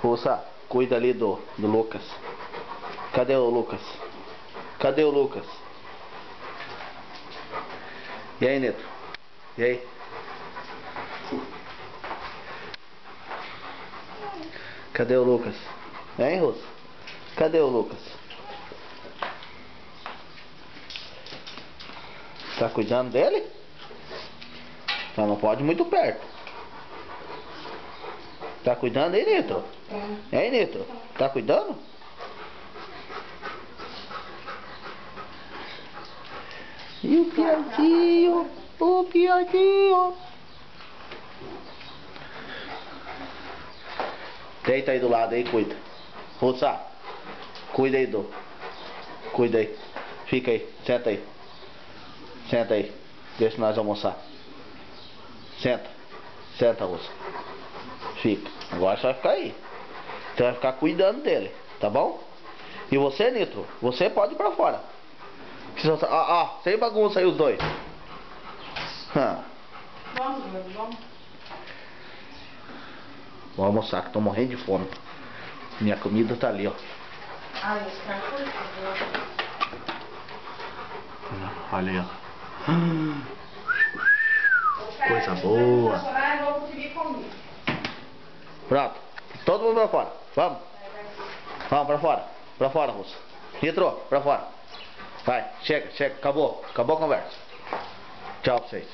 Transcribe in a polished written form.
Russa, cuida ali do Lucas. Cadê o Lucas? Cadê o Lucas? E aí, Neto? E aí? Cadê o Lucas? Hein, Russa? Cadê o Lucas? Tá cuidando dele? Só não pode ir muito perto. Tá cuidando aí, Nitro? Hein, Nitro? Tá cuidando? E o piadinho? O piadinho? Deita aí do lado aí, cuida. Russa, cuida aí do. Cuida aí. Fica aí, senta aí. Senta aí. Deixa nós almoçar. Senta. Senta, Russa. Fica. Agora você vai ficar aí. Você vai ficar cuidando dele, tá bom? E você, Nitro, você pode ir pra fora. Sem bagunça aí os dois. Vamos. Vou almoçar que tô morrendo de fome. Minha comida tá ali, ó. Olha aí, ó. Coisa boa. Pronto. Todo mundo pra fora. Vamos. Vamos pra fora. Pra fora, Russa. Nitro, pra fora. Vai, chega. Acabou a conversa. Tchau pra vocês.